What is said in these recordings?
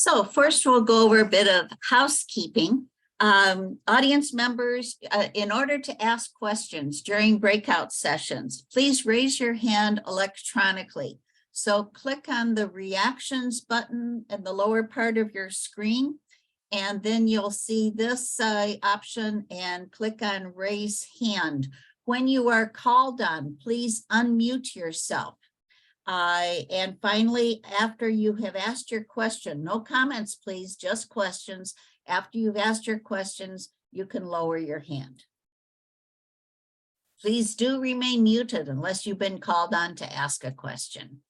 So first we'll go over a bit of housekeeping. Audience members, in order to ask questions during breakout sessions, please raise your hand electronically. So click on the reactions button in the lower part of your screen, and then you'll see this option and click on raise hand. When you are called on, please unmute yourself. And finally, after you have asked your question, no comments, please, just questions. After you've asked your questions, you can lower your hand. Please do remain muted unless you've been called on to ask a question.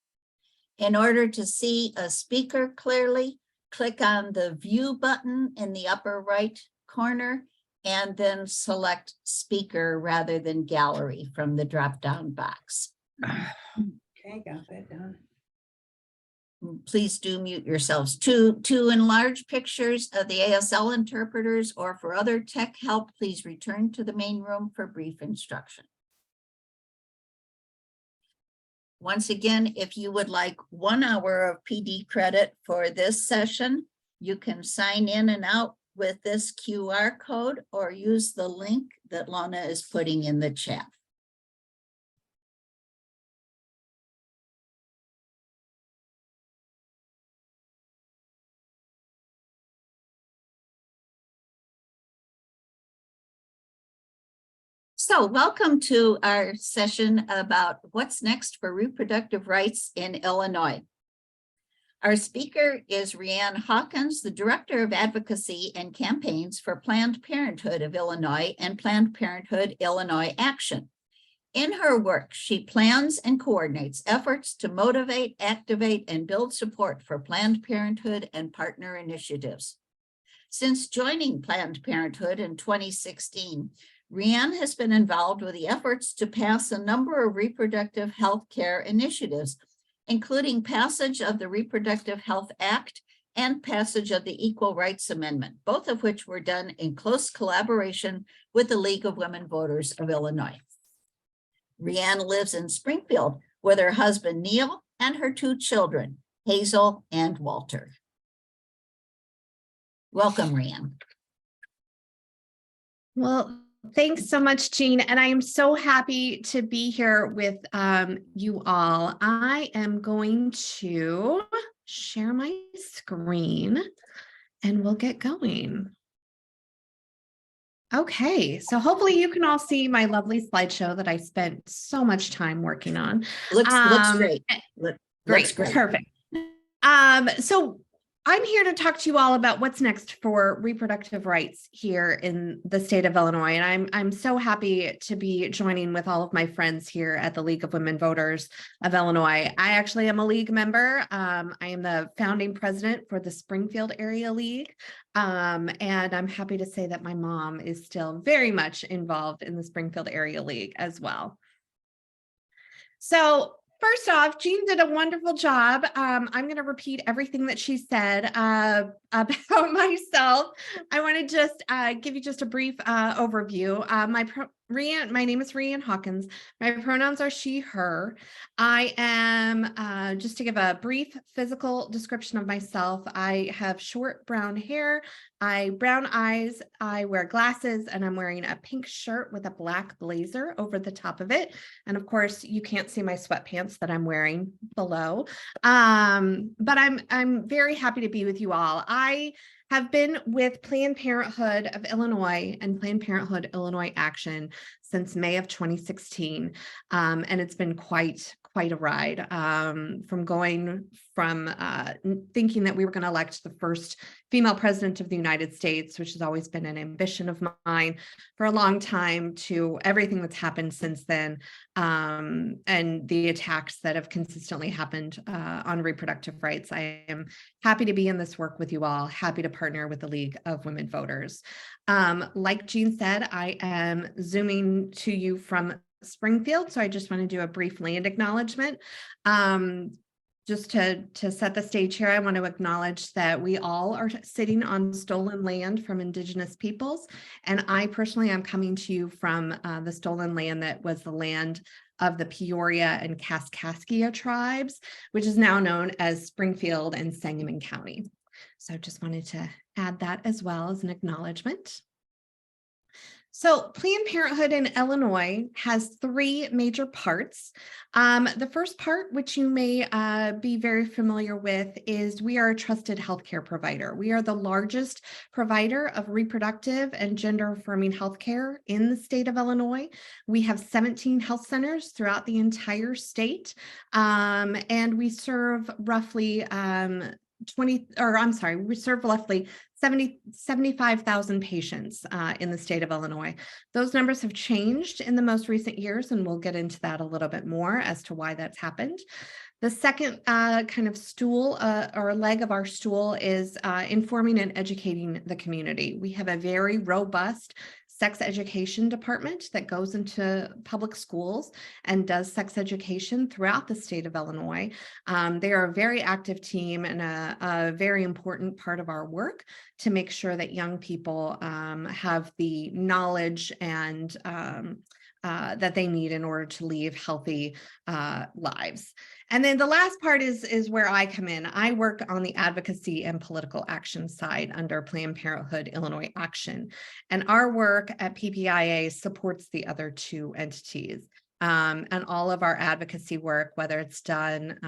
In order to see a speaker clearly, click on the view button in the upper right corner and then select speaker rather than gallery from the drop-down box. Okay, got that done. Please do mute yourselves. To enlarge pictures of the ASL interpreters or for other tech help, please return to the main room for brief instruction. Once again, if you would like 1 hour of PD credit for this session, you can sign in and out with this QR code or use the link that Lana is putting in the chat. So welcome to our session about what's next for reproductive rights in Illinois. Our speaker is Rianne Hawkins, the Director of Advocacy and Campaigns for Planned Parenthood of Illinois and Planned Parenthood Illinois Action. In her work, she plans and coordinates efforts to motivate, activate, and build support for Planned Parenthood and partner initiatives. Since joining Planned Parenthood in 2016, Rianne has been involved with the efforts to pass a number of reproductive health care initiatives, including passage of the Reproductive Health Act and passage of the Equal Rights Amendment, both of which were done in close collaboration with the League of Women Voters of Illinois. Rianne lives in Springfield with her husband, Neil, and her 2 children, Hazel and Walter. Welcome, Rianne. Well, thanks so much, Jean. And I am so happy to be here with you all. I am going to share my screen and we'll get going. Okay, so hopefully you can all see my lovely slideshow that I spent so much time working on. Looks great. Great, perfect. So I'm here to talk to you all about what's next for reproductive rights here in the state of Illinois. And I'm so happy to be joining with all of my friends here at the League of Women Voters of Illinois. I actually am a league member. I am the founding president for the Springfield Area League. And I'm happy to say that my mom is still very much involved in the Springfield Area League as well. So first off, Jean did a wonderful job. I'm going to repeat everything that she said about myself. I want to just give you just a brief overview. My name is Rianne Hawkins. My pronouns are she, her. I am, just to give a brief physical description of myself, I have short brown hair, brown eyes, I wear glasses, and I'm wearing a pink shirt with a black blazer over the top of it. And of course, you can't see my sweatpants that I'm wearing below. But I'm very happy to be with you all. I have been with Planned Parenthood of Illinois and Planned Parenthood Illinois Action since May of 2016. And it's been quite a ride, from going from thinking that we were going to elect the first female president of the United States, which has always been an ambition of mine for a long time, to everything that's happened since then, and the attacks that have consistently happened on reproductive rights. I am happy to be in this work with you all, happy to partner with the League of Women Voters. Like Jean said, I am Zooming to you from Springfield, so I just want to do a brief land acknowledgement. Just to set the stage here, I want to acknowledge that we all are sitting on stolen land from Indigenous peoples, and I personally am coming to you from the stolen land that was the land of the Peoria and Kaskaskia tribes, which is now known as Springfield and Sangamon County. So just wanted to add that as well as an acknowledgement. So Planned Parenthood in Illinois has three major parts. The first part, which you may be very familiar with, is we are a trusted healthcare provider. We are the largest provider of reproductive and gender-affirming healthcare in the state of Illinois. We have 17 health centers throughout the entire state, and we serve roughly we serve roughly 75,000 patients in the state of Illinois. Those numbers have changed in the most recent years, and we'll get into that a little bit more as to why that's happened. The second kind of stool or leg of our stool is informing and educating the community. We have a very robust sex education department that goes into public schools and does sex education throughout the state of Illinois. They are a very active team and a very important part of our work to make sure that young people have the knowledge and that they need in order to lead healthy lives. And then the last part is where I come in. I work on the advocacy and political action side under Planned Parenthood Illinois Action. And our work at PPIA supports the other two entities. And all of our advocacy work, whether it's done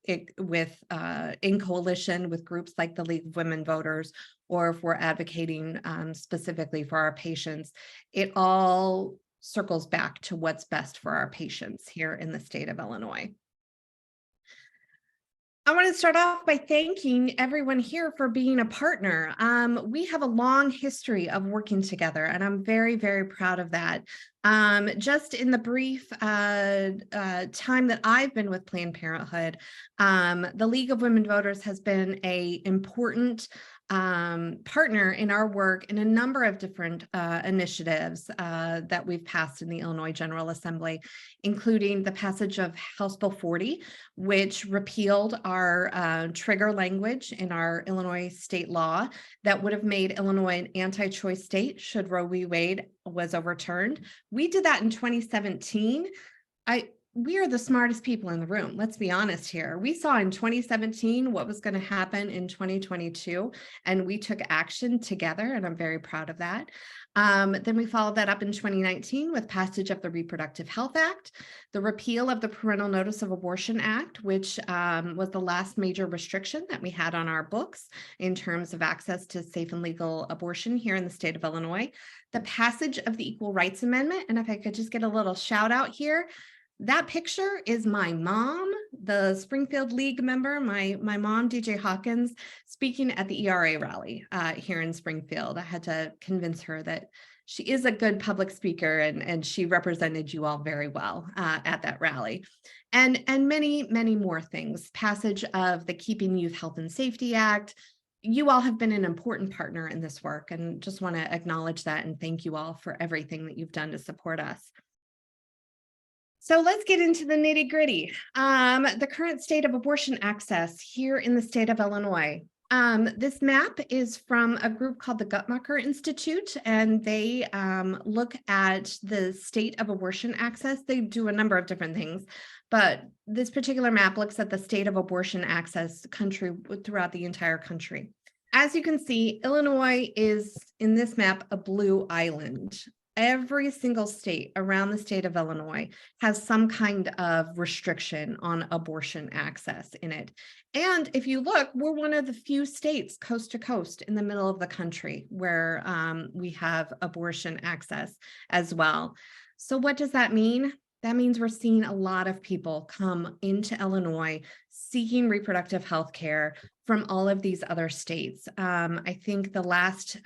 in coalition with groups like the League of Women Voters, or if we're advocating specifically for our patients, it all circles back to what's best for our patients here in the state of Illinois. I want to start off by thanking everyone here for being a partner. We have a long history of working together, and I'm very, very proud of that. Just in the brief time that I've been with Planned Parenthood, the League of Women Voters has been an important partner in our work in a number of different initiatives that we've passed in the Illinois General Assembly, including the passage of House Bill 40, which repealed our trigger language in our Illinois state law that would have made Illinois an anti-choice state should Roe v. Wade was overturned. We did that in 2017. We are the smartest people in the room. Let's be honest here. We saw in 2017 what was going to happen in 2022, and we took action together, and I'm very proud of that. Then we followed that up in 2019 with passage of the Reproductive Health Act, the repeal of the Parental Notice of Abortion Act, which was the last major restriction that we had on our books in terms of access to safe and legal abortion here in the state of Illinois, the passage of the Equal Rights Amendment. And if I could just get a little shout out here, that picture is my mom, the Springfield League member, my mom, DJ Hawkins, speaking at the ERA rally here in Springfield. I had to convince her that she is a good public speaker, and she represented you all very well at that rally. And many, many more things. Passage of the Keeping Youth Health and Safety Act. You all have been an important partner in this work, and just want to acknowledge that and thank you all for everything that you've done to support us. So let's get into the nitty gritty. The current state of abortion access here in the state of Illinois. This map is from a group called the Guttmacher Institute, and they look at the state of abortion access. They do a number of different things, but this particular map looks at the state of abortion access throughout the entire country. As you can see, Illinois is in this map a blue island. Every single state around the state of Illinois has some kind of restriction on abortion access in it. And if you look, we're one of the few states coast to coast in the middle of the country where we have abortion access as well. So what does that mean? That means we're seeing a lot of people come into Illinois seeking reproductive health care from all of these other states. I think the last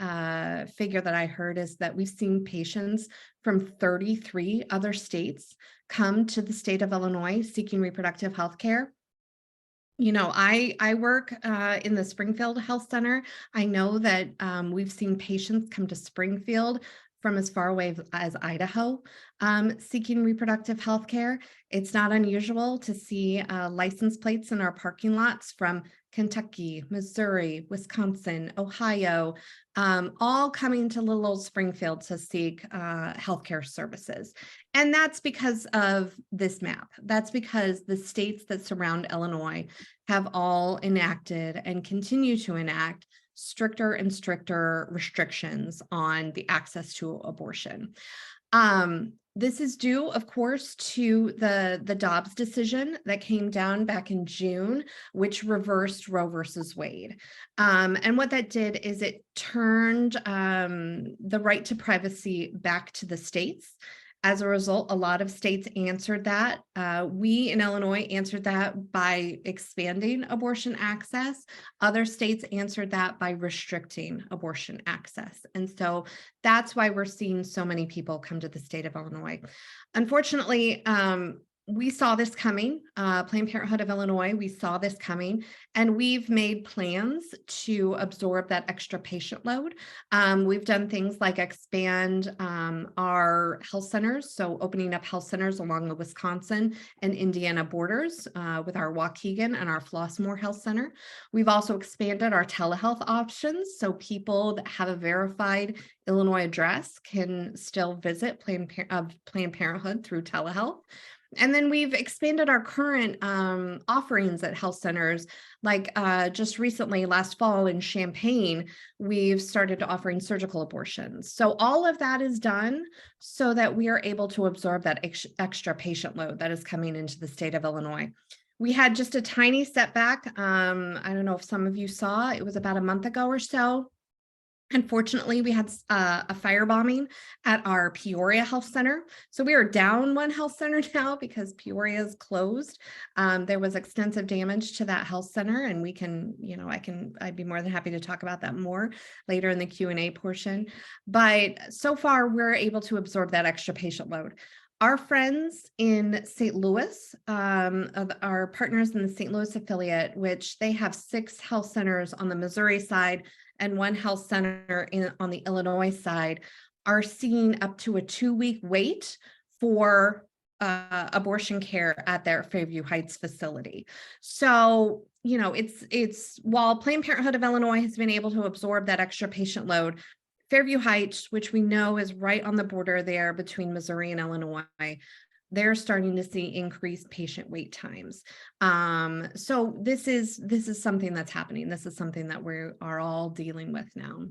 figure that I heard is that we've seen patients from 33 other states come to the state of Illinois seeking reproductive health care. You know, I work in the Springfield Health Center. I know that we've seen patients come to Springfield from as far away as Idaho seeking reproductive health care. It's not unusual to see license plates in our parking lots from Kentucky, Missouri, Wisconsin, Ohio, all coming to little old Springfield to seek healthcare services. And that's because of this map. That's because the states that surround Illinois have all enacted and continue to enact stricter and stricter restrictions on the access to abortion. This is due, of course, to the Dobbs decision that came down back in June, which reversed Roe versus Wade. And what that did is it turned the right to privacy back to the states. As a result, a lot of states answered that. We in Illinois answered that by expanding abortion access. Other states answered that by restricting abortion access. And so that's why we're seeing so many people come to the state of Illinois. Unfortunately, we saw this coming. Planned Parenthood of Illinois, we saw this coming, and we've made plans to absorb that extra patient load. We've done things like expand our health centers, so opening up health centers along the Wisconsin and Indiana borders with our Waukegan and our Flossmoor Health Center. We've also expanded our telehealth options, so people that have a verified Illinois address can still visit Planned Parenthood through telehealth. And then we've expanded our current offerings at health centers. Like just recently, last fall in Champaign, we've started offering surgical abortions. So all of that is done so that we are able to absorb that extra patient load that is coming into the state of Illinois. We had just a tiny setback. I don't know if some of you saw, it was about a month ago or so. Unfortunately, we had a firebombing at our Peoria Health Center. So we are down one health center now because Peoria is closed. There was extensive damage to that health center, and we can, I'd be more than happy to talk about that more later in the Q&A portion. But so far, we're able to absorb that extra patient load. Our friends in St. Louis, of our partners in the St. Louis affiliate, which they have 6 health centers on the Missouri side and 1 health center on the Illinois side, are seeing up to a 2-week wait for abortion care at their Fairview Heights facility. So, it's while Planned Parenthood of Illinois has been able to absorb that extra patient load, Fairview Heights, which we know is right on the border there between Missouri and Illinois, they're starting to see increased patient wait times. So this is something that's happening. This is something that we are all dealing with now.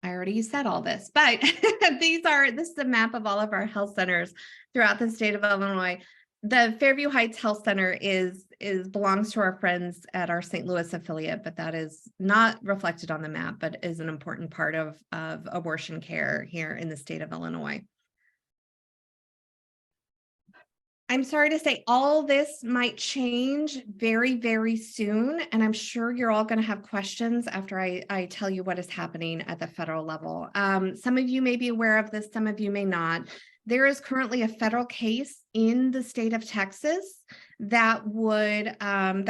I already said all this, but this is a map of all of our health centers throughout the state of Illinois. The Fairview Heights Health Center belongs to our friends at our St. Louis affiliate, but that is not reflected on the map, but is an important part of abortion care here in the state of Illinois. I'm sorry to say all this might change very, very soon, and I'm sure you're all going to have questions after I tell you what is happening at the federal level. Some of you may be aware of this, some of you may not. There is currently a federal case in the state of Texas that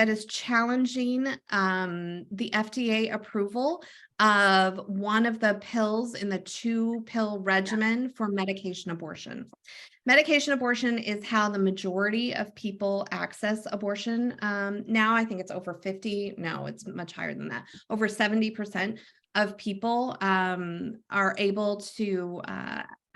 is challenging the FDA approval of one of the pills in the 2-pill regimen for medication abortion. Medication abortion is how the majority of people access abortion. Now I think it's over 50. No, it's much higher than that. Over 70% of people are able to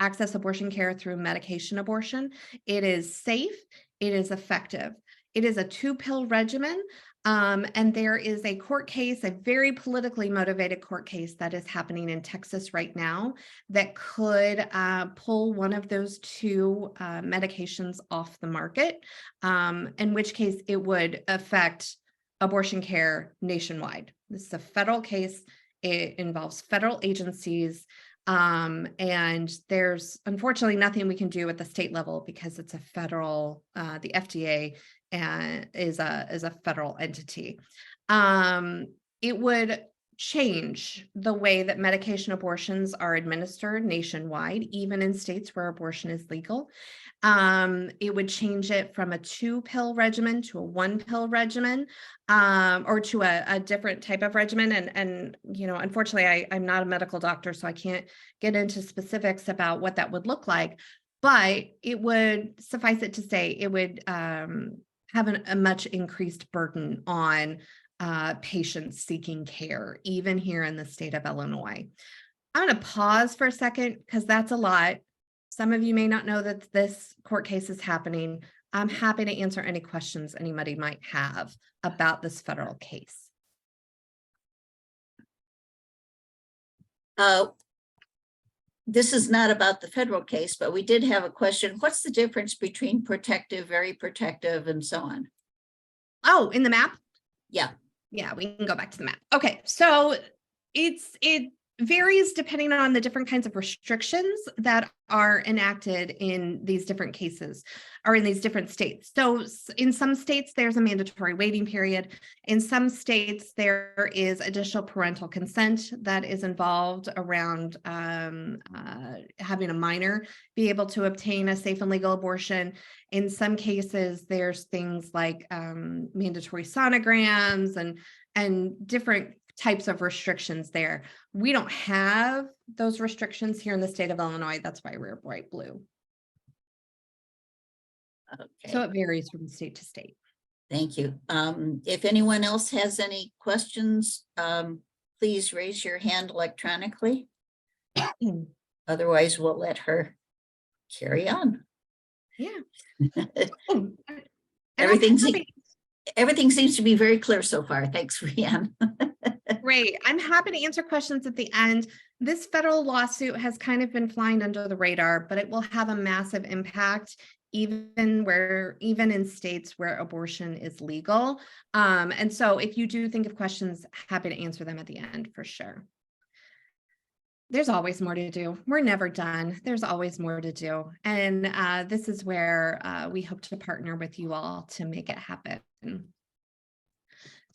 access abortion care through medication abortion. It is safe. It is effective. It is a 2-pill regimen. And there is a court case, a very politically motivated court case that is happening in Texas right now that could pull one of those 2 medications off the market, in which case it would affect abortion care nationwide. This is a federal case. It involves federal agencies. And there's unfortunately nothing we can do at the state level because it's a federal, the FDA is a federal entity. It would change the way that medication abortions are administered nationwide, even in states where abortion is legal. It would change it from a 2-pill regimen to a 1-pill regimen, or to a different type of regimen. And unfortunately, I'm not a medical doctor, so I can't get into specifics about what that would look like. But it would suffice it to say it would have a much increased burden on patients seeking care, even here in the state of Illinois. I'm going to pause for a second because that's a lot. Some of you may not know that this court case is happening. I'm happy to answer any questions anybody might have about this federal case. This is not about the federal case, but we did have a question. What's the difference between protective, very protective, and so on? Oh, in the map? Yeah. Yeah, we can go back to the map. Okay, so it varies depending on the different kinds of restrictions that are enacted in these different cases or in these different states. So in some states, there's a mandatory waiting period. In some states, there is additional parental consent that is involved around having a minor be able to obtain a safe and legal abortion. In some cases, there's things like mandatory sonograms and different types of restrictions there. We don't have those restrictions here in the state of Illinois. That's why we're bright blue. Okay. So it varies from state to state. Thank you. If anyone else has any questions, please raise your hand electronically. Otherwise, we'll let her carry on. Yeah. Everything seems to be very clear so far. Thanks, Rianne. Great. I'm happy to answer questions at the end. This federal lawsuit has kind of been flying under the radar, but it will have a massive impact even in states where abortion is legal. And so if you do think of questions, happy to answer them at the end for sure. There's always more to do. We're never done. There's always more to do. And this is where we hope to partner with you all to make it happen.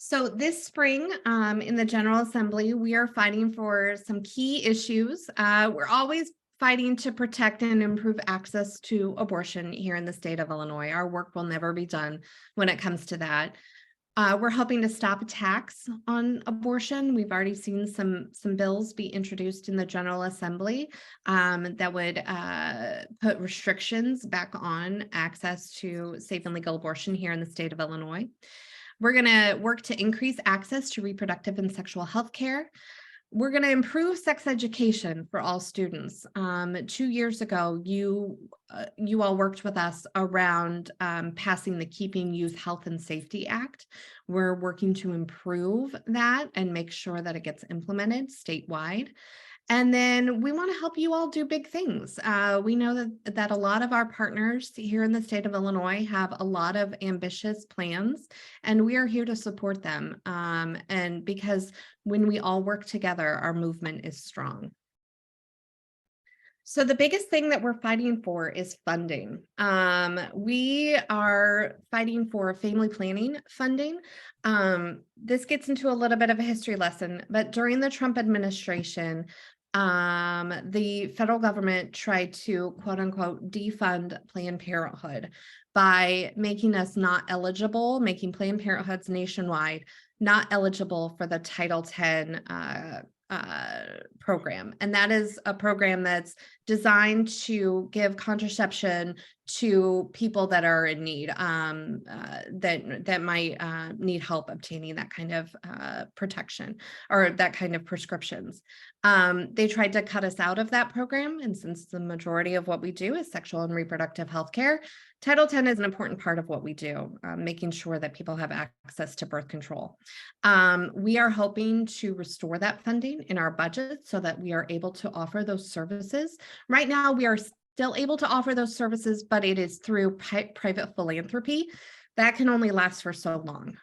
So this spring in the General Assembly, we are fighting for some key issues. We're always fighting to protect and improve access to abortion here in the state of Illinois. Our work will never be done when it comes to that. We're hoping to stop attacks on abortion. We've already seen some bills be introduced in the General Assembly that would put restrictions back on access to safe and legal abortion here in the state of Illinois. We're going to work to increase access to reproductive and sexual health care. We're going to improve sex education for all students. 2 years ago, you all worked with us around passing the Keeping Youth Health and Safety Act. We're working to improve that and make sure that it gets implemented statewide. And then we want to help you all do big things. We know that a lot of our partners here in the state of Illinois have a lot of ambitious plans, and we are here to support them. And because when we all work together, our movement is strong. So the biggest thing that we're fighting for is funding. We are fighting for family planning funding. This gets into a little bit of a history lesson, but during the Trump administration, the federal government tried to quote unquote defund Planned Parenthood by making us not eligible, making Planned Parenthoods nationwide not eligible for the Title X program. And that is a program that's designed to give contraception to people that are in need, that might need help obtaining that kind of protection or that kind of prescriptions. They tried to cut us out of that program. And since the majority of what we do is sexual and reproductive health care, Title X is an important part of what we do, making sure that people have access to birth control. We are hoping to restore that funding in our budget so that we are able to offer those services. Right now, we are still able to offer those services, but it is through private philanthropy. That can only last for so long.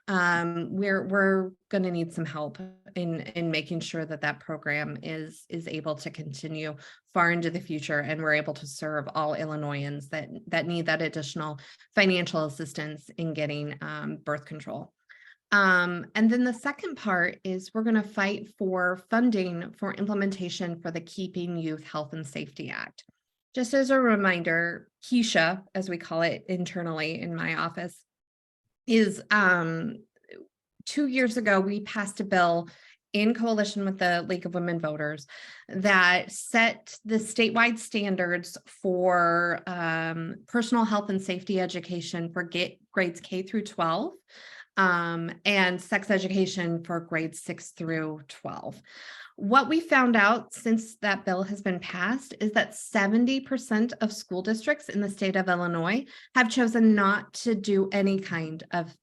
We're going to need some help in making sure that that program is able to continue far into the future, and we're able to serve all Illinoisans that need that additional financial assistance in getting birth control. And then the second part is we're going to fight for funding for implementation for the Keeping Youth Health and Safety Act. Just as a reminder, KESHA, as we call it internally in my office, is 2 years ago, we passed a bill in coalition with the League of Women Voters that set the statewide standards for personal health and safety education for grades K through 12. And sex education for grades 6 through 12. What we found out since that bill has been passed is that 70% of school districts in the state of Illinois have chosen not to do any kind of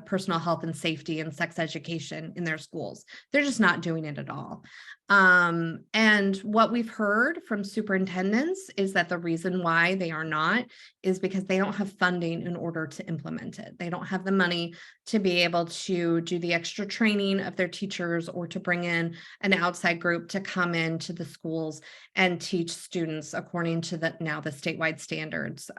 personal health and safety and sex education in their schools. They're just not doing it at all. And what we've heard from superintendents is that the reason why they are not is because they don't have funding in order to implement it. They don't have the money to be able to do the extra training of their teachers or to bring in an outside group to come into the schools and teach students according to the statewide standards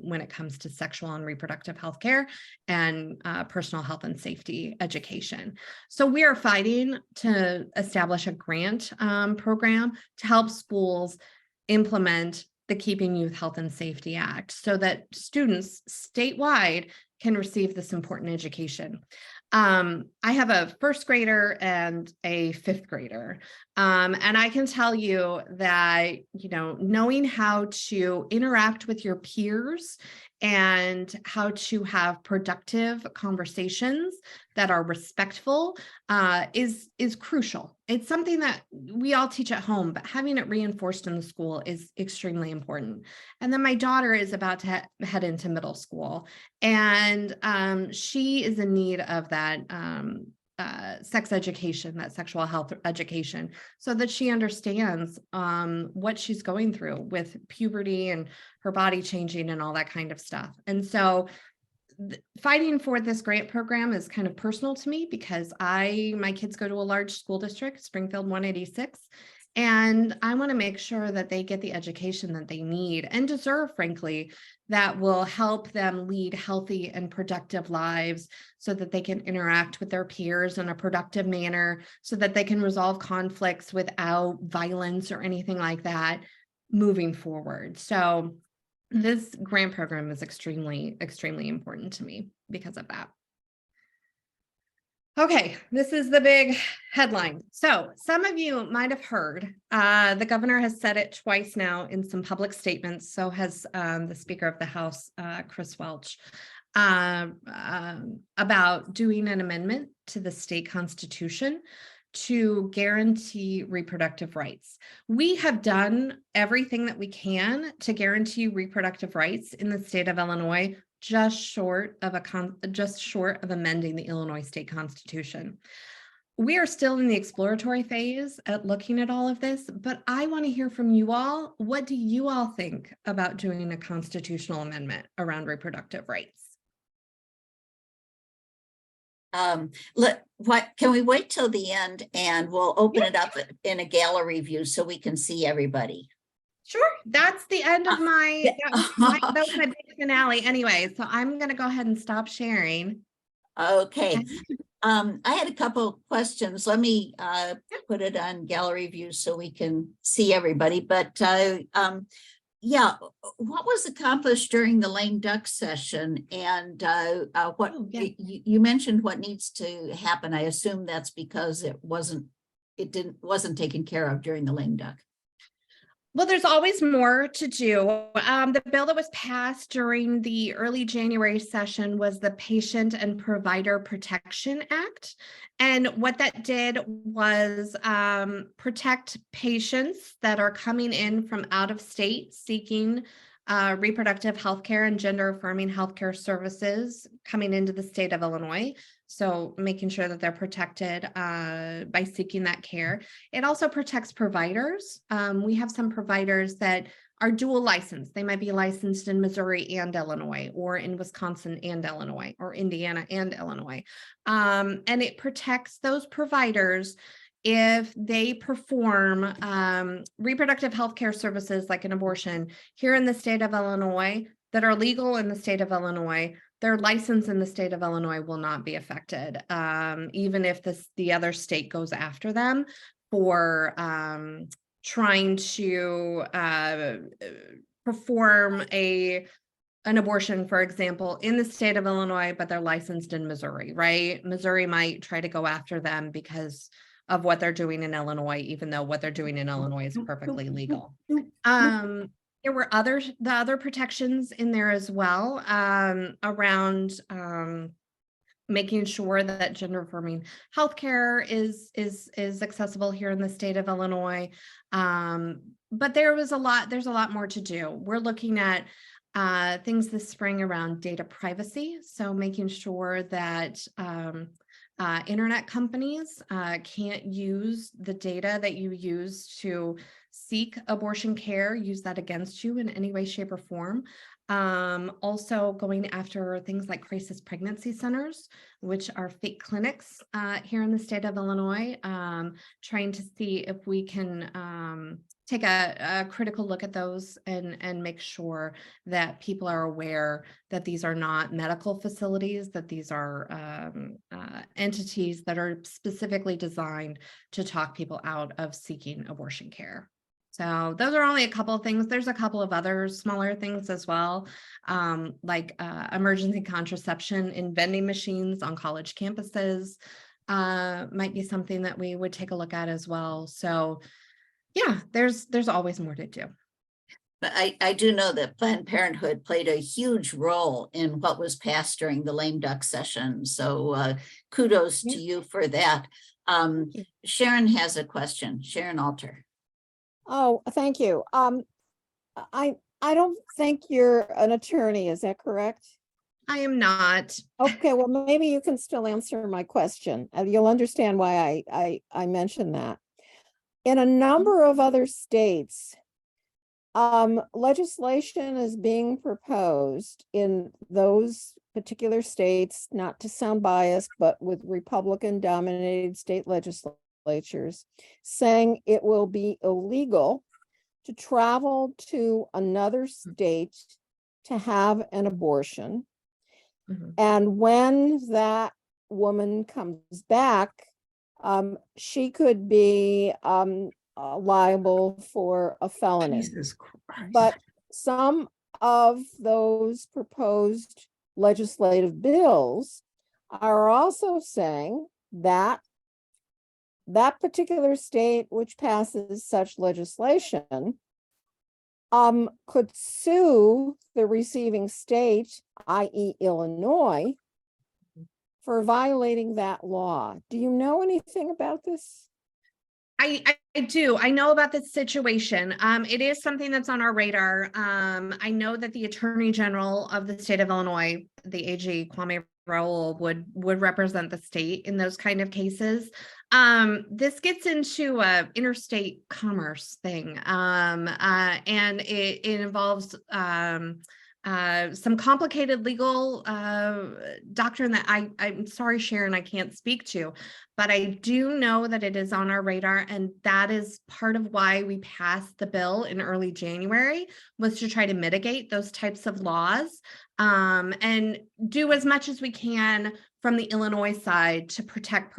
when it comes to sexual and reproductive health care and personal health and safety education. So we are fighting to establish a grant program to help schools implement the Keeping Youth Health and Safety Act so that students statewide can receive this important education. I have a first grader and a fifth grader. And I can tell you that, knowing how to interact with your peers and how to have productive conversations that are respectful is crucial. It's something that we all teach at home, but having it reinforced in the school is extremely important. And then my daughter is about to head into middle school, and she is in need of that sex education, that sexual health education, so that she understands what she's going through with puberty and her body changing and all that kind of stuff. And so fighting for this grant program is kind of personal to me because my kids go to a large school district, Springfield 186, and I want to make sure that they get the education that they need and deserve, frankly, that will help them lead healthy and productive lives so that they can interact with their peers in a productive manner, so that they can resolve conflicts without violence or anything like that moving forward. So this grant program is extremely, extremely important to me because of that. Okay, this is the big headline. So some of you might have heard, the governor has said it twice now in some public statements. So has the Speaker of the House, Chris Welch, about doing an amendment to the state constitution to guarantee reproductive rights. We have done everything that we can to guarantee reproductive rights in the state of Illinois, just short of amending the Illinois state constitution. We are still in the exploratory phase at looking at all of this, but I want to hear from you all. What do you all think about doing a constitutional amendment around reproductive rights? Can we wait till the end and we'll open it up in a gallery view so we can see everybody? Sure. That's the end of that was my big finale anyway. So I'm going to go ahead and stop sharing. Okay. I had a couple questions. Let me put it on gallery view so we can see everybody. But yeah, what was accomplished during the lame duck session, and you mentioned what needs to happen. I assume that's because it wasn't taken care of during the lame duck. Well, there's always more to do. The bill that was passed during the early January session was the Patient and Provider Protection Act. And what that did was protect patients that are coming in from out of state seeking reproductive health care and gender affirming healthcare services coming into the state of Illinois. So making sure that they're protected by seeking that care. It also protects providers. We have some providers that are dual licensed. They might be licensed in Missouri and Illinois, or in Wisconsin and Illinois, or Indiana and Illinois. And it protects those providers if they perform reproductive health care services like an abortion here in the state of Illinois that are legal in the state of Illinois, their license in the state of Illinois will not be affected, even if the other state goes after them for trying to perform an abortion, for example, in the state of Illinois, but they're licensed in Missouri, right? Missouri might try to go after them because of what they're doing in Illinois, even though what they're doing in Illinois is perfectly legal. There were the other protections in there as well, around making sure that gender affirming healthcare is accessible here in the state of Illinois. But there's a lot more to do. We're looking at things this spring around data privacy. So making sure that internet companies can't use the data that you use to seek abortion care, use that against you in any way, shape, or form. Also going after things like crisis pregnancy centers, which are fake clinics here in the state of Illinois, trying to see if we can take a critical look at those and make sure that people are aware that these are not medical facilities, that these are entities that are specifically designed to talk people out of seeking abortion care. So those are only a couple of things. There's a couple of other smaller things as well, like emergency contraception in vending machines on college campuses might be something that we would take a look at as well. So yeah, there's always more to do. But I do know that Planned Parenthood played a huge role in what was passed during the lame duck session. So kudos to you for that. Sharon has a question. Sharon Alter. Oh, thank you. I don't think you're an attorney, is that correct? I am not. Okay, well, maybe you can still answer my question. You'll understand why I mentioned that. In a number of other states, legislation is being proposed in those particular states, not to sound biased, but with Republican-dominated state legislatures, saying it will be illegal to travel to another state to have an abortion. Mm-hmm. And when that woman comes back, she could be liable for a felony. Jesus Christ. But some of those proposed legislative bills are also saying that that particular state which passes such legislation could sue the receiving state, i.e. Illinois, for violating that law. Do you know anything about this? I do. I know about this situation. It is something that's on our radar. I know that the Attorney General of the state of Illinois, the AG Kwame Raoul, would represent the state in those kind of cases. This gets into a interstate commerce thing, and it involves some complicated legal doctrine that I'm sorry, Sharon, I can't speak to, but I do know that it is on our radar, and that is part of why we passed the bill in early January, was to try to mitigate those types of laws and do as much as we can from the Illinois side to protect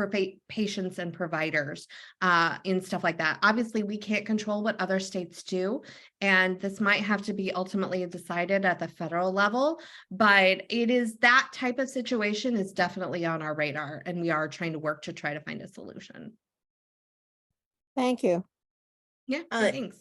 patients and providers in stuff like that. Obviously, we can't control what other states do, and this might have to be ultimately decided at the federal level, but it is that type of situation is definitely on our radar, and we are trying to work to try to find a solution. Thank you. Yeah, thanks.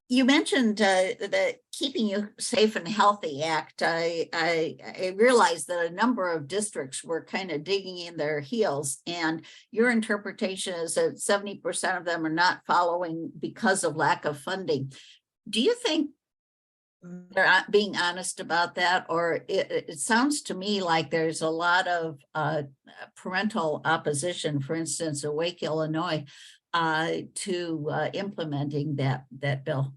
You mentioned the Keeping You Safe and Healthy Act. I realized that a number of districts were kind of digging in their heels, and your interpretation is that 70% of them are not following because of lack of funding. Do you think they're not being honest about that? Or it sounds to me like there's a lot of parental opposition, for instance, Awake Illinois, to implementing that bill.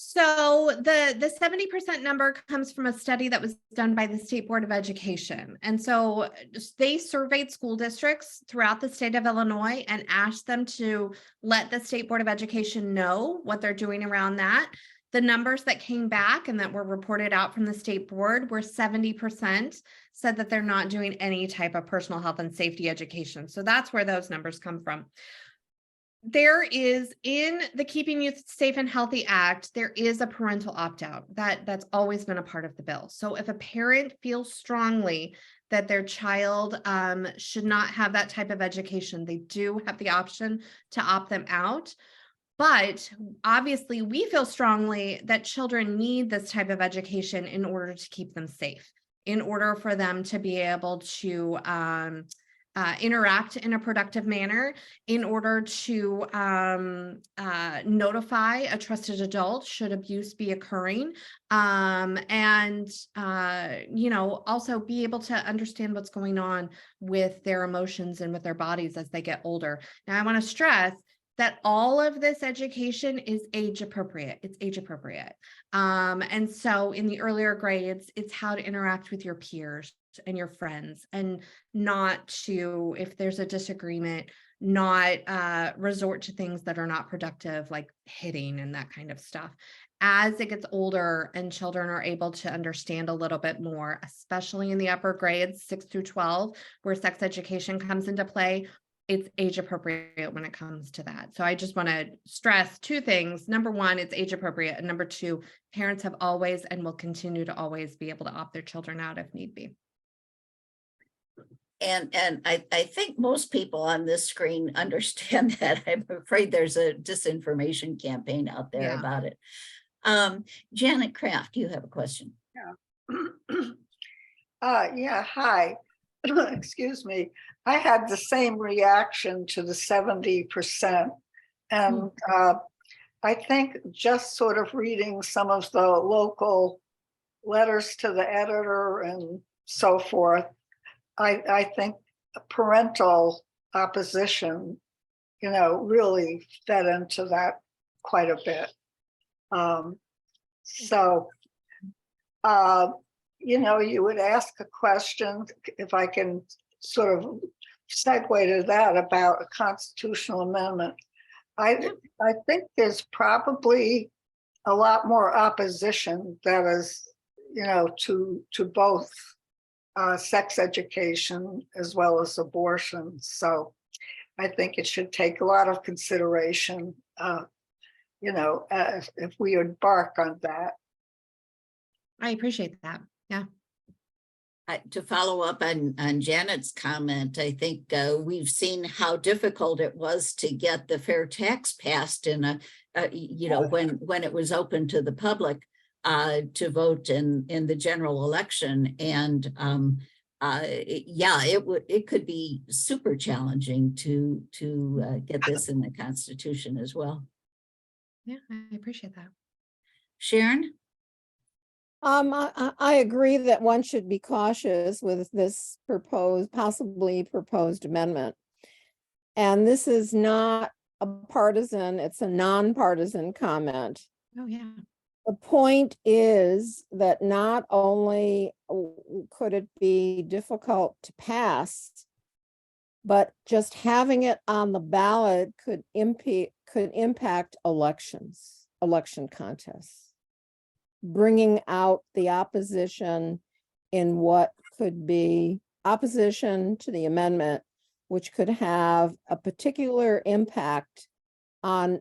So the 70% number comes from a study that was done by the State Board of Education. And so they surveyed school districts throughout the state of Illinois and asked them to let the State Board of Education know what they're doing around that. The numbers that came back and that were reported out from the state board were 70% said that they're not doing any type of personal health and safety education. So that's where those numbers come from. There is, in the Keeping Youth Safe and Healthy Act, there is a parental opt-out. That's always been a part of the bill. So if a parent feels strongly that their child should not have that type of education, they do have the option to opt them out. But obviously, we feel strongly that children need this type of education in order to keep them safe, in order for them to be able to interact in a productive manner, in order to notify a trusted adult should abuse be occurring, and also be able to understand what's going on with their emotions and with their bodies as they get older. Now, I want to stress that all of this education is age appropriate. It's age appropriate. And so in the earlier grades, it's how to interact with your peers and your friends, and not to, if there's a disagreement, not resort to things that are not productive, like hitting and that kind of stuff. As it gets older and children are able to understand a little bit more, especially in the upper grades, 6 through 12, where sex education comes into play, it's age appropriate when it comes to that. So I just want to stress two things. Number one, it's age appropriate. And number two, parents have always and will continue to always be able to opt their children out if need be. And I think most people on this screen understand that. I'm afraid there's a disinformation campaign out there about it. Janet Kraft, you have a question. Yeah, hi. Excuse me. I had the same reaction to the 70%. And I think just sort of reading some of the local letters to the editor and so forth, I think parental opposition, really fed into that quite a bit. You would ask a question, if I can sort of segue to that, about a constitutional amendment. I think there's probably a lot more opposition that is, to both sex education as well as abortion. So I think it should take a lot of consideration, if we embark on that. I appreciate that. Yeah. To follow up on Janet's comment, I think we've seen how difficult it was to get the fair tax passed in when it was open to the public to vote in the general election. And it could be super challenging to get this in the Constitution as well. Yeah, I appreciate that. Sharon? I agree that one should be cautious with this possibly proposed amendment. And this is not a partisan, it's a nonpartisan comment. Oh, yeah. The point is that not only could it be difficult to pass, but just having it on the ballot could impact election contests, bringing out the opposition in what could be opposition to the amendment, which could have a particular impact on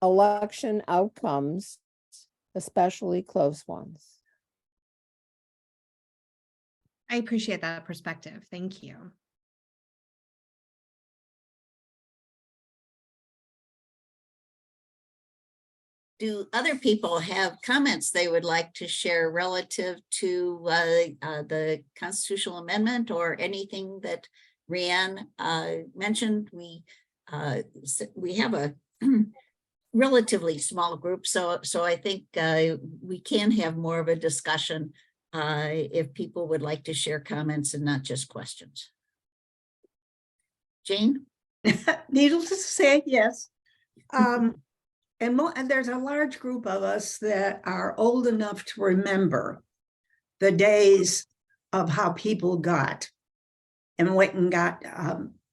election outcomes, especially close ones. I appreciate that perspective. Thank you. Do other people have comments they would like to share relative to the constitutional amendment or anything that Rianne mentioned? We have a relatively small group, so I think we can have more of a discussion if people would like to share comments and not just questions. Jane? Needless to say, yes. And there's a large group of us that are old enough to remember the days of how people got and went and got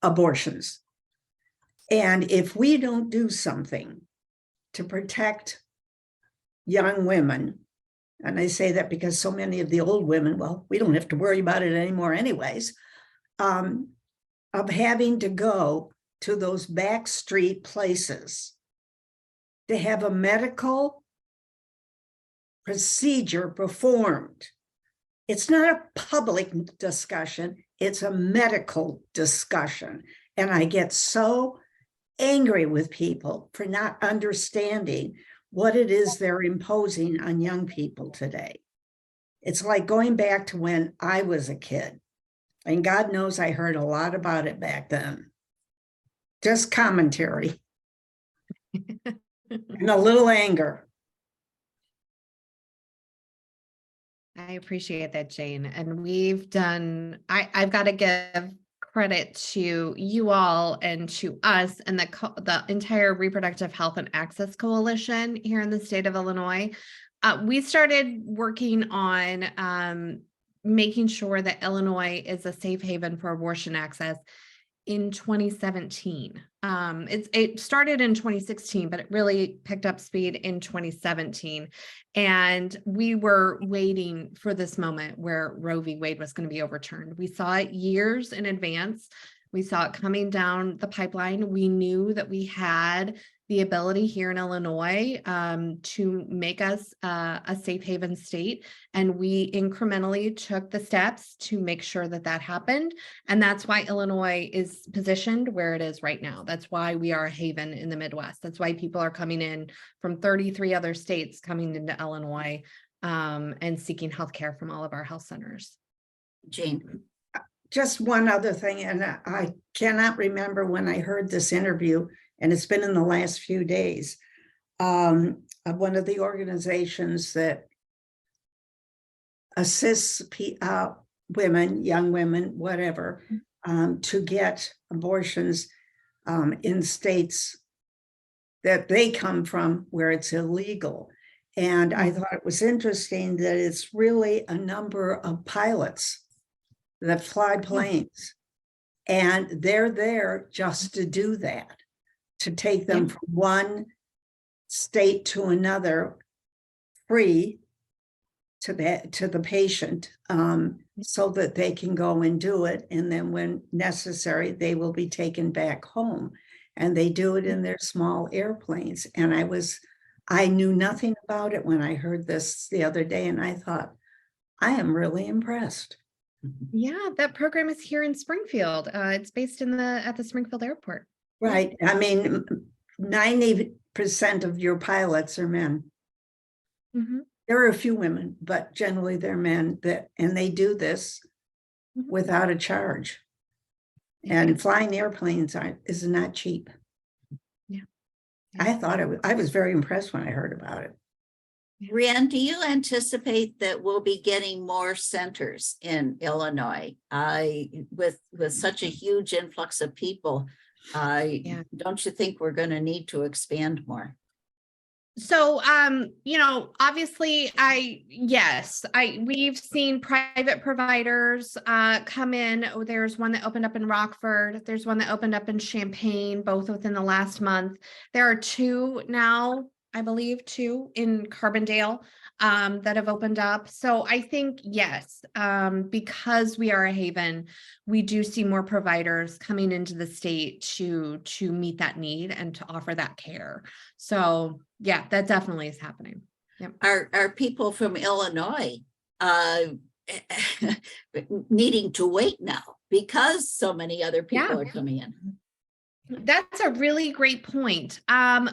abortions. And if we don't do something to protect young women, and I say that because so many of the old women, well, we don't have to worry about it anymore anyways, of having to go to those back street places to have a medical procedure performed. It's not a public discussion, it's a medical discussion. And I get so angry with people for not understanding what it is they're imposing on young people today. It's like going back to when I was a kid. And God knows I heard a lot about it back then. Just commentary and a little anger. I appreciate that, Jane. And we've done, I've got to give credit to you all and to us and the entire Reproductive Health and Access Coalition here in the state of Illinois. We started working on making sure that Illinois is a safe haven for abortion access in 2017. It started in 2016, but it really picked up speed in 2017. And we were waiting for this moment where Roe v. Wade was going to be overturned. We saw it years in advance. We saw it coming down the pipeline. We knew that we had the ability here in Illinois to make us a safe haven state. And we incrementally took the steps to make sure that that happened. And that's why Illinois is positioned where it is right now. That's why we are a haven in the Midwest. That's why people are coming in from 33 other states coming into Illinois and seeking healthcare from all of our health centers. Jane. Just one other thing, and I cannot remember when I heard this interview, and it's been in the last few days, of one of the organizations that assists women, young women, whatever, to get abortions in states that they come from where it's illegal. And I thought it was interesting that it's really a number of pilots that fly planes, and they're there just to do that, to take them from one state to another free to the patient, so that they can go and do it. And then when necessary, they will be taken back home. And they do it in their small airplanes. And I knew nothing about it when I heard this the other day, and I thought, I am really impressed. Yeah, that program is here in Springfield. It's based at the Springfield Airport. Right. I mean, 90% of your pilots are men. Mm-hmm. There are a few women, but generally they're men and they do this without a charge. And flying airplanes is not cheap. Yeah. I was very impressed when I heard about it. Rianne, do you anticipate that we'll be getting more centers in Illinois with such a huge influx of people? Don't you think we're going to need to expand more? So, obviously we've seen private providers come in. There's one that opened up in Rockford. There's one that opened up in Champaign, both within the last month. There are two now, I believe, two in Carbondale that have opened up. So I think, yes, because we are a haven, we do see more providers coming into the state to meet that need and to offer that care. So yeah, that definitely is happening. Yep. Are people from Illinois needing to wait now because so many other people are coming in? That's a really great point.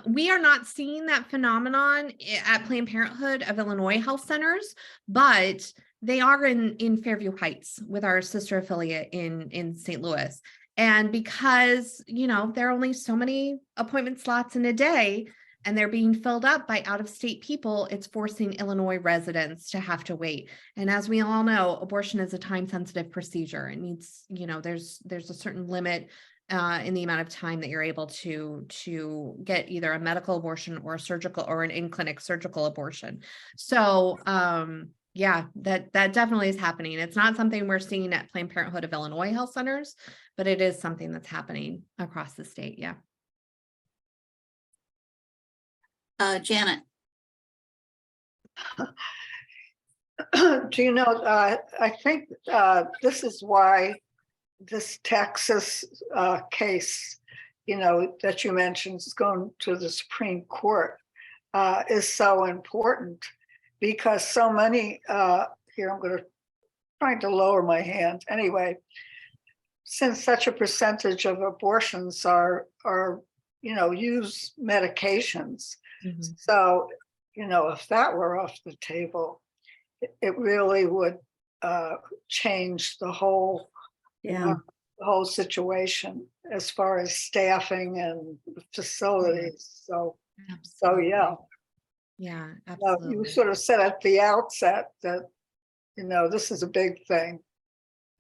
We are not seeing that phenomenon at Planned Parenthood of Illinois Health Centers, but they are in Fairview Heights with our sister affiliate in St. Louis. And because, there are only so many appointment slots in a day and they're being filled up by out-of-state people, it's forcing Illinois residents to have to wait. And as we all know, abortion is a time-sensitive procedure. It needs, there's a certain limit in the amount of time that you're able to get either a medical abortion or a surgical or an in-clinic surgical abortion. So yeah, that definitely is happening. It's not something we're seeing at Planned Parenthood of Illinois Health Centers, but it is something that's happening across the state. Yeah. Janet. Do you know, I think this is why this Texas case, that you mentioned is going to the Supreme Court is so important, because so many, here I'm going to trying to lower my hand. Anyway, since such a percentage of abortions are use medications. Mhm. So, if that were off the table, it really would change the whole Yeah, situation as far as staffing and facilities. So yeah, Absolutely. Yeah, you absolutely. sort of said at the outset that this is a big thing,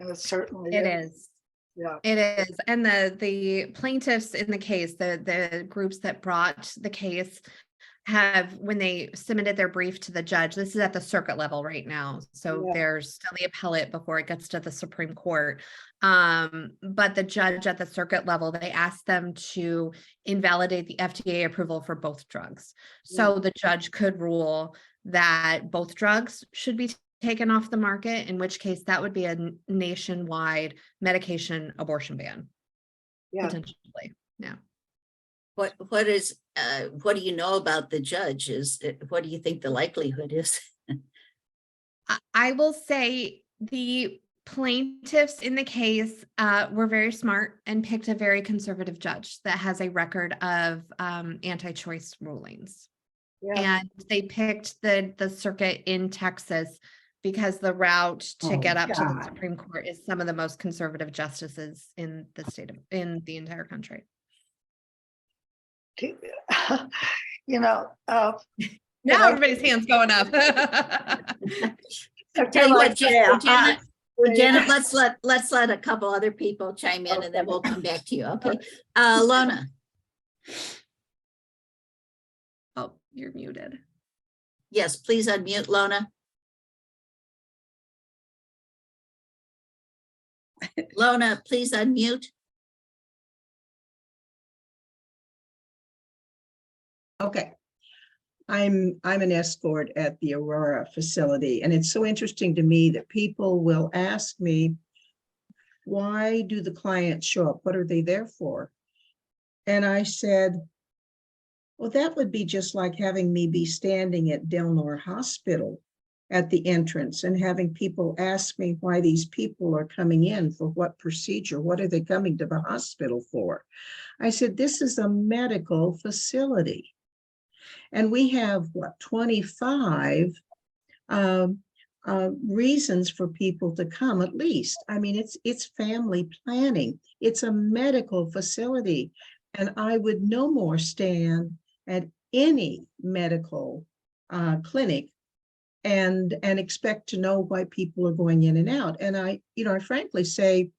and it certainly It is. is. Yeah, It is. And the plaintiffs in the case, the groups that brought the case have, when they submitted their brief to the judge, this is at the circuit level right now. So Yeah. there's still the appellate before it gets to the Supreme Court. But the judge at the circuit level, they asked them to invalidate the FDA approval for both drugs. So the judge could rule that both drugs should be taken off the market, in which case that would be a nationwide medication abortion ban, yeah. potentially. Yeah. What do you know about the judge? What do you think the likelihood is? I will say the plaintiffs in the case were very smart and picked a very conservative judge that has a record of anti-choice rulings. Yeah. And they picked the circuit in Texas because the route to Oh, get up to the God. Supreme Court is some of the most conservative justices in the entire country. Now Now everybody's hands going up. Tell you what, Yeah, Janet, let's let a couple other people chime in, and then we'll come back to you. Okay, Lona. Oh, you're muted. Yes, please unmute, Lona. Lona, please unmute. Okay. I'm an escort at the Aurora facility, and it's so interesting to me that people will ask me, why do the clients show up? What are they there for? And I said, well, that would be just like having me be standing at Del Nor Hospital at the entrance and having people ask me why these people are coming in for what procedure, what are they coming to the hospital for? I said, this is a medical facility. And we have, 25 reasons for people to come, at least. I mean, it's family planning. It's a medical facility. And I would no more stand at any medical clinic and expect to know why people are going in and out. And I frankly say,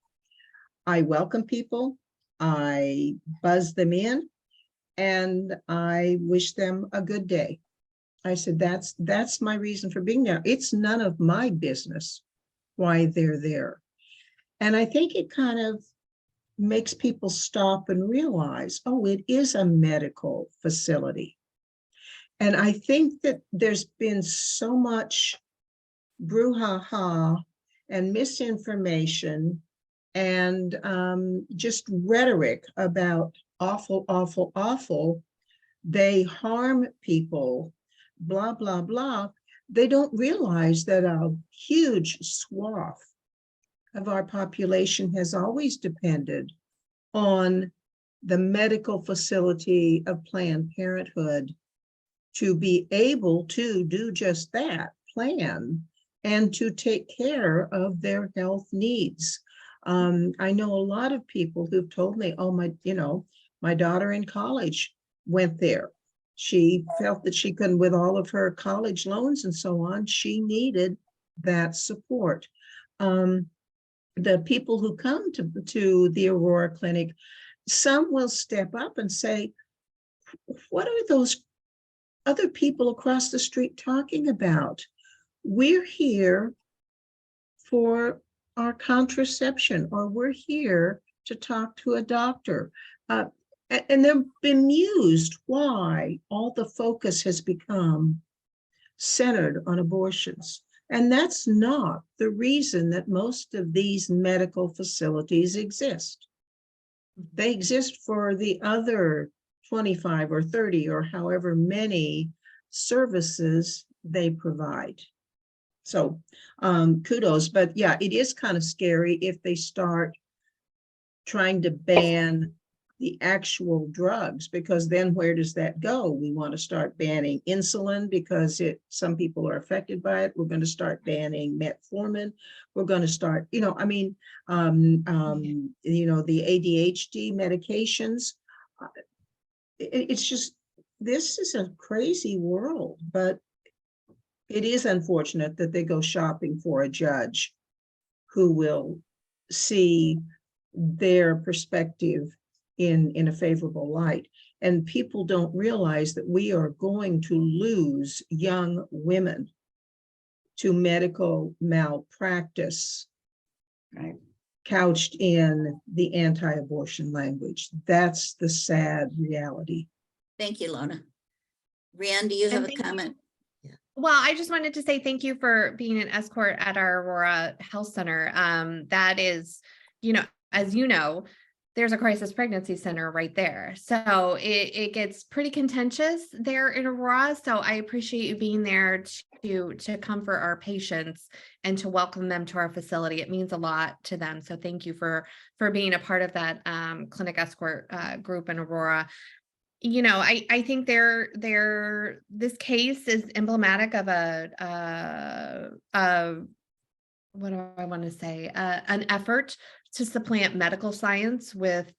I welcome people, I buzz them in, and I wish them a good day. I said, that's my reason for being there. It's none of my business why they're there. And I think it kind of makes people stop and realize, oh, it is a medical facility. And I think that there's been so much brouhaha and misinformation and just rhetoric about awful, awful, awful. They harm people, blah, blah, blah. They don't realize that a huge swath of our population has always depended on the medical facility of Planned Parenthood to be able to do just that, plan, and to take care of their health needs. I know a lot of people who've told me, oh, my daughter in college went there. She felt that she couldn't, with all of her college loans and so on, she needed that support. The people who come to the Aurora Clinic, some will step up and say, what are those other people across the street talking about? We're here for our contraception, or we're here to talk to a doctor. And they're bemused why all the focus has become centered on abortions. And that's not the reason that most of these medical facilities exist. They exist for the other 25 or 30 or however many services they provide. So kudos, but yeah, it is kind of scary if they start trying to ban the actual drugs, because then where does that go? We want to start banning insulin because some people are affected by it. We're going to start banning metformin. We're going to start, the ADHD medications. It's just, this is a crazy world, but it is unfortunate that they go shopping for a judge who will see their perspective in a favorable light. And people don't realize that we are going to lose young women to medical malpractice, Right. couched in the anti-abortion language. That's the sad reality. Thank you, Lona. Rianne, do you have a comment? Well, I just wanted to say thank you for being an escort at our Aurora Health Center. That is, as you know, there's a crisis pregnancy center right there. So it gets pretty contentious there in Aurora. So I appreciate you being there to comfort our patients and to welcome them to our facility. It means a lot to them. So thank you for being a part of that clinic escort group in Aurora. I think this case is emblematic of what do I want to say? An effort to supplant medical science with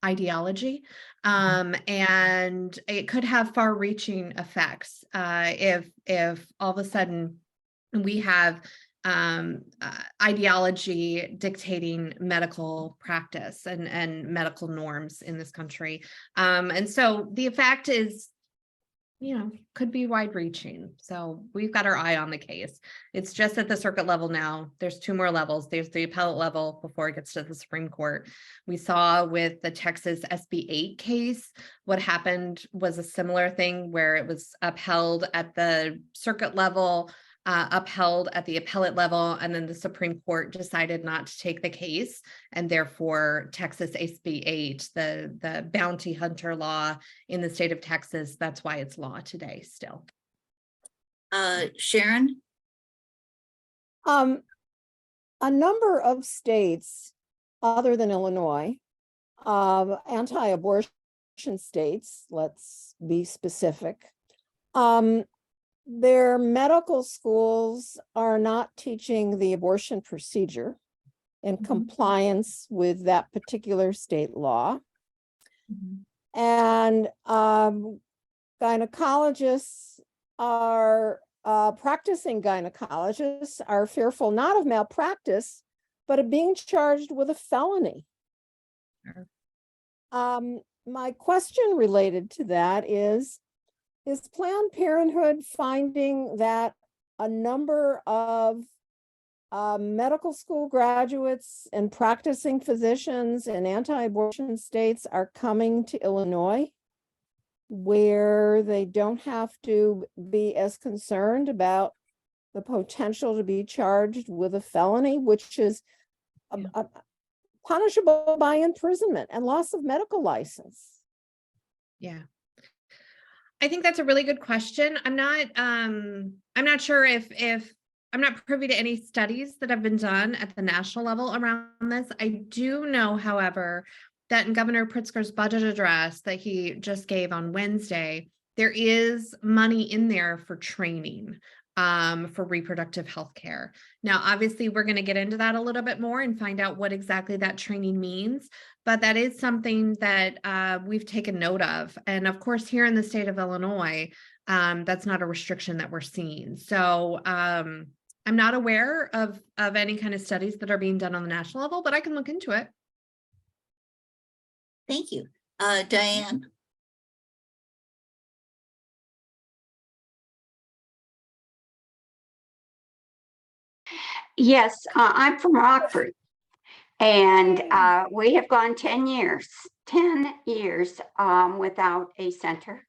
ideology. And it could have far-reaching effects if all of a sudden we have ideology dictating medical practice and medical norms in this country. And so the effect is, could be wide reaching. So we've got our eye on the case. It's just at the circuit level now. There's 2 more levels. There's the appellate level before it gets to the Supreme Court. We saw with the Texas SB 8 case, what happened was a similar thing where it was upheld at the circuit level, upheld at the appellate level, and then the Supreme Court decided not to take the case, and therefore Texas SB 8, the bounty hunter law in the state of Texas, that's why it's law today still. Sharon? A number of states other than Illinois, anti-abortion states, let's be specific, their medical schools are not teaching the abortion procedure in compliance with that particular state law. And gynecologists are, practicing gynecologists are fearful not of malpractice, but of being charged with a felony. My question related to that is Planned Parenthood finding that a number of medical school graduates and practicing physicians in anti-abortion states are coming to Illinois, where they don't have to be as concerned about the potential to be charged with a felony, which is punishable by imprisonment and loss of medical license? Yeah. I think that's a really good question. I'm not sure if I'm not privy to any studies that have been done at the national level around this. I do know, however, that in Governor Pritzker's budget address that he just gave on Wednesday, there is money in there for training for reproductive health care. Now, obviously, we're going to get into that a little bit more and find out what exactly that training means. But that is something that we've taken note of. And of course, here in the state of Illinois, that's not a restriction that we're seeing. So I'm not aware of any kind of studies that are being done on the national level, but I can look into it. Thank you. Diane? Yes, I'm from Rockford, and we have gone 10 years without a center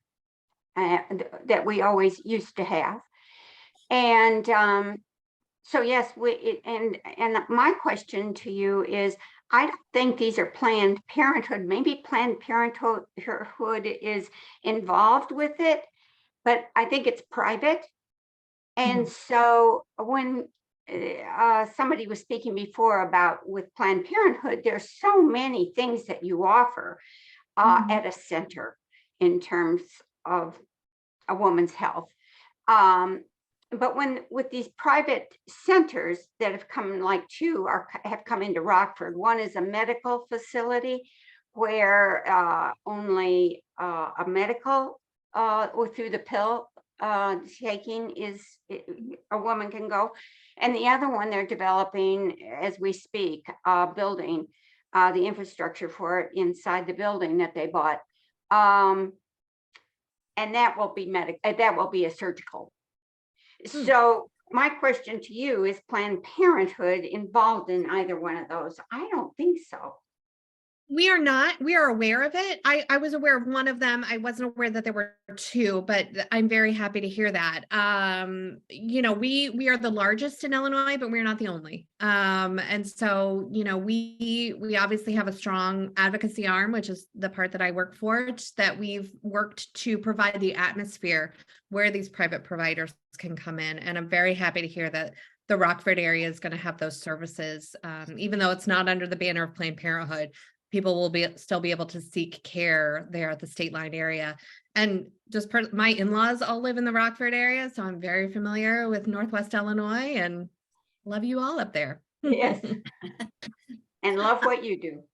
that we always used to have. And so yes, and my question to you is, I don't think these are Planned Parenthood. Maybe Planned Parenthood is involved with it, but I think it's private. And so when somebody was speaking before about with Planned Parenthood, there's so many things that you offer at a center in terms of a woman's health. But when with these private centers that have come, like two have come into Rockford. One is a medical facility where only a medical or through the pill taking is a woman can go, and the other one they're developing as we speak, building the infrastructure for it inside the building that they bought, and that will be that will be a surgical. So my question to you is, Planned Parenthood involved in either one of those? I don't think so. We are not. We are aware of it. I was aware of one of them. I wasn't aware that there were two, but I'm very happy to hear that. You know, we are the largest in Illinois, but we're not the only. And so, you know, we obviously have a strong advocacy arm, which is the part that I work for, that we've worked to provide the atmosphere where these private providers can come in. And I'm very happy to hear that the Rockford area is going to have those services, even though it's not under the banner of Planned Parenthood. People will still be able to seek care there at the state line area. And just my in-laws all live in the Rockford area, so I'm very familiar with Northwest Illinois and love you all up there. Yes. And love what you do.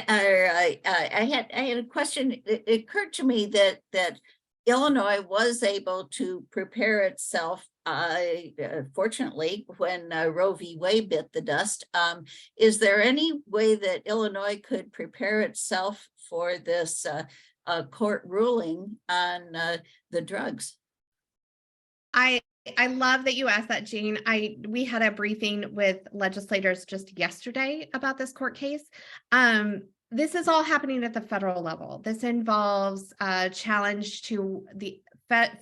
I had a question. It occurred to me that Illinois was able to prepare itself, fortunately, when Roe v. Wade bit the dust. Is there any way that Illinois could prepare itself for this court ruling on the drugs? I love that you asked that, Jane. We had a briefing with legislators just yesterday about this court case. This is all happening at the federal level. This involves a challenge to the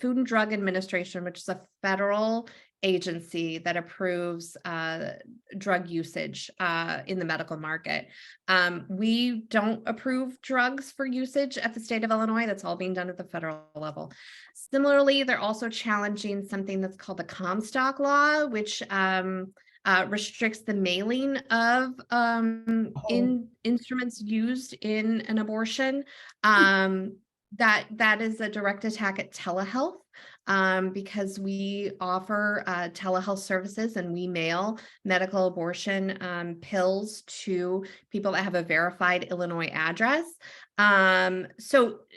Food and Drug Administration, which is a federal agency that approves drug usage in the medical market. We don't approve drugs for usage at the state of Illinois. That's all being done at the federal level. Similarly, they're also challenging something that's called the Comstock law, which restricts the mailing of instruments used in an abortion. That is a direct attack at telehealth, because we offer telehealth services and we mail medical abortion pills to people that have a verified Illinois address. And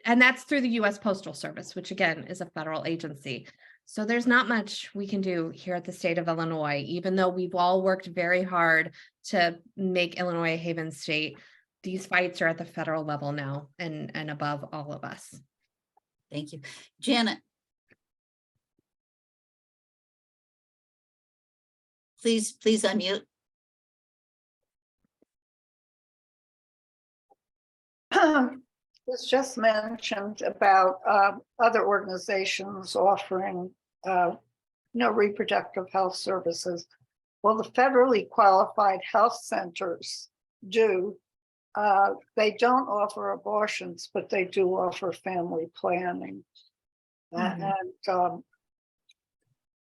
that's through the U.S. Postal Service, which again is a federal agency. So there's not much we can do here at the state of Illinois, even though we've all worked very hard to make Illinois a haven state. These fights are at the federal level now and above all of us. Thank you. Janet. Please unmute. Was just mentioned about other organizations offering, reproductive health services. Well, the federally qualified health centers do. They don't offer abortions, but they do offer family planning. And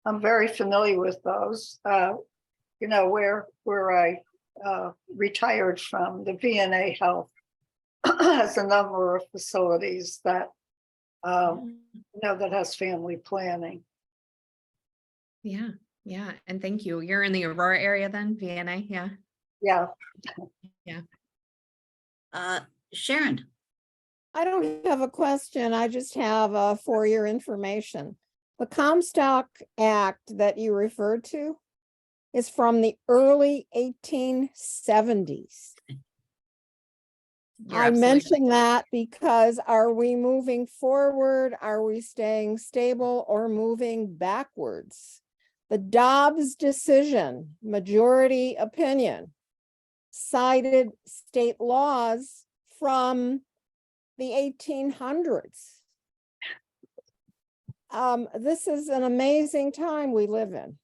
I'm very familiar with those. Where I retired from, the VNA Health has a number of facilities that that has family planning. Yeah, and thank you. You're in the Aurora area then, VNA, yeah. Yeah. Sharon. I don't have a question. I just have for your information. The Comstock Act that you referred to is from the early 1870s. I mention that because are we moving forward? Are we staying stable or moving backwards? The Dobbs decision, majority opinion, cited state laws from the 1800s. This is an amazing time we live in.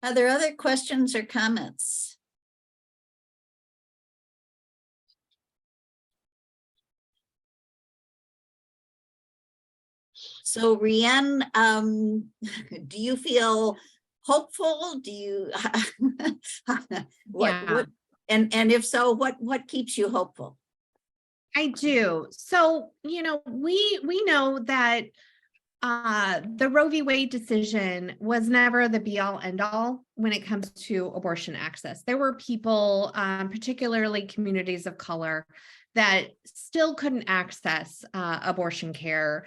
Are there other questions or comments? So Rianne, do you feel hopeful? Do you, Yeah. what, and if so, what keeps you hopeful? I do. So, we know that the Roe v. Wade decision was never the be all end all when it comes to abortion access. There were people, particularly communities of color, that still couldn't access abortion care,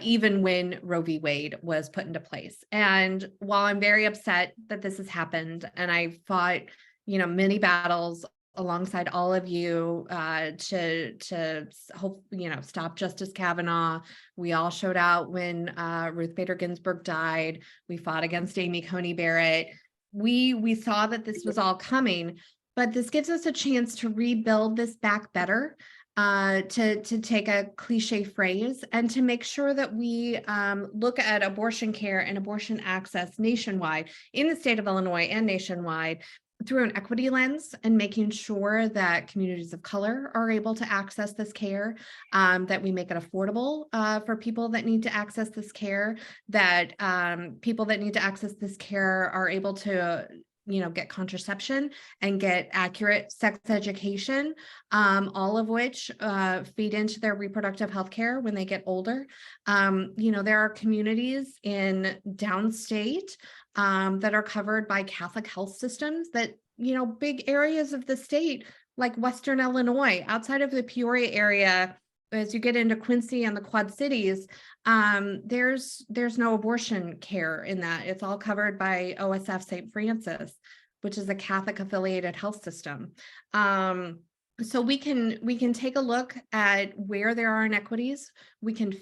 even when Roe v. Wade was put into place. And while I'm very upset that this has happened, and I fought, many battles alongside all of you to hope, stop Justice Kavanaugh. We all showed out when Ruth Bader Ginsburg died. We fought against Amy Coney Barrett. We saw that this was all coming, but this gives us a chance to rebuild this back better, to take a cliche phrase, and to make sure that we look at abortion care and abortion access nationwide, in the state of Illinois and nationwide, through an equity lens, and making sure that communities of color are able to access this care, that we make it affordable for people that need to access this care, that people that need to access this care are able to get contraception and get accurate sex education, all of which feed into their reproductive health care when they get older. There are communities in downstate that are covered by Catholic health systems that, big areas of the state, like Western Illinois, outside of the Peoria area, as you get into Quincy and the Quad Cities, there's no abortion care in that. It's all covered by OSF St. Francis, which is a Catholic affiliated health system. So we can take a look at where there are inequities. We can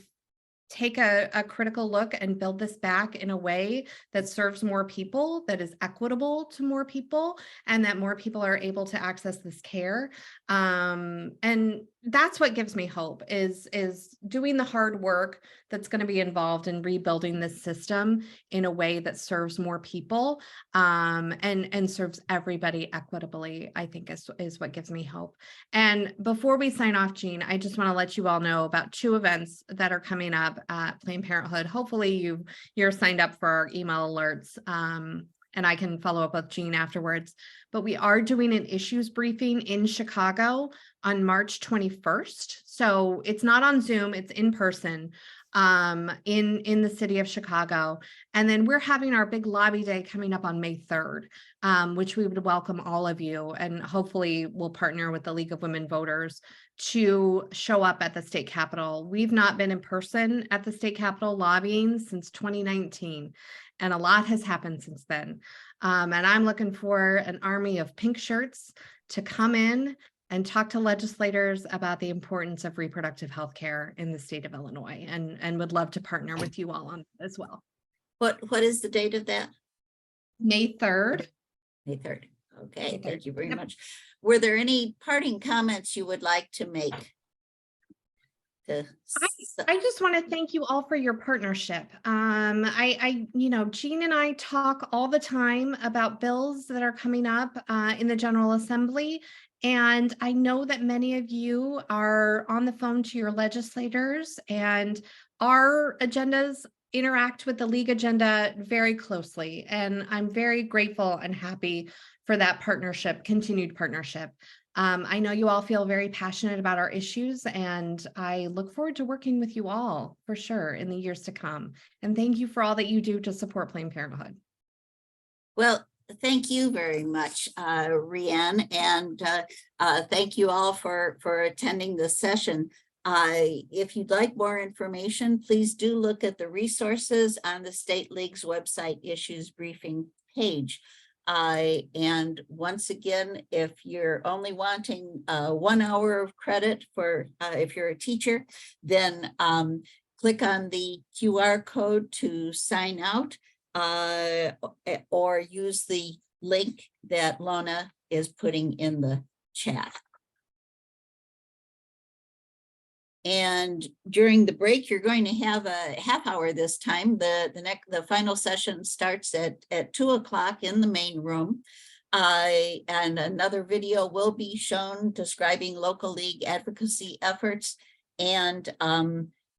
take a critical look and build this back in a way that serves more people, that is equitable to more people, and that more people are able to access this care. And that's what gives me hope, is doing the hard work that's going to be involved in rebuilding this system in a way that serves more people, and serves everybody equitably, I think is what gives me hope. And before we sign off, Jean, I just want to let you all know about 2 events that are coming up at Planned Parenthood. Hopefully you're signed up for our email alerts, and I can follow up with Jean afterwards. But we are doing an issues briefing in Chicago on March 21st. So it's not on Zoom, it's in person, in the city of Chicago. And then we're having our big lobby day coming up on May 3rd, which we would welcome all of you, and hopefully we'll partner with the League of Women Voters to show up at the state capitol. We've not been in person at the state capitol lobbying since 2019, and a lot has happened since then. And I'm looking for an army of pink shirts to come in and talk to legislators about the importance of reproductive health care in the state of Illinois, and would love to partner with you all on it as well. What is the date of that? May 3rd. May 3rd. Okay, May 3rd. thank you very Yep. much. Were there any parting comments you would like to make? I just want to thank you all for your partnership. Jean and I talk all the time about bills that are coming up in the General Assembly. And I know that many of you are on the phone to your legislators, and our agendas interact with the League agenda very closely. And I'm very grateful and happy for that partnership, continued partnership. I know you all feel very passionate about our issues, and I look forward to working with you all for sure in the years to come. And thank you for all that you do to support Planned Parenthood. Well, thank you very much, Rianne, and thank you all for attending this session. If you'd like more information, please do look at the resources on the State League's website issues briefing page. And once again, if you're only wanting 1 hour of credit for if you're a teacher, then click on the QR code to sign out, or use the link that Lona is putting in the chat. And during the break, you're going to have a half hour this time. The final session starts at 2 o'clock in the main room. And another video will be shown describing local league advocacy efforts. And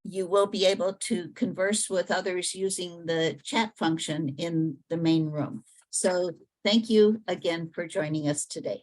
you will be able to converse with others using the chat function in the main room. So thank you again for joining us today.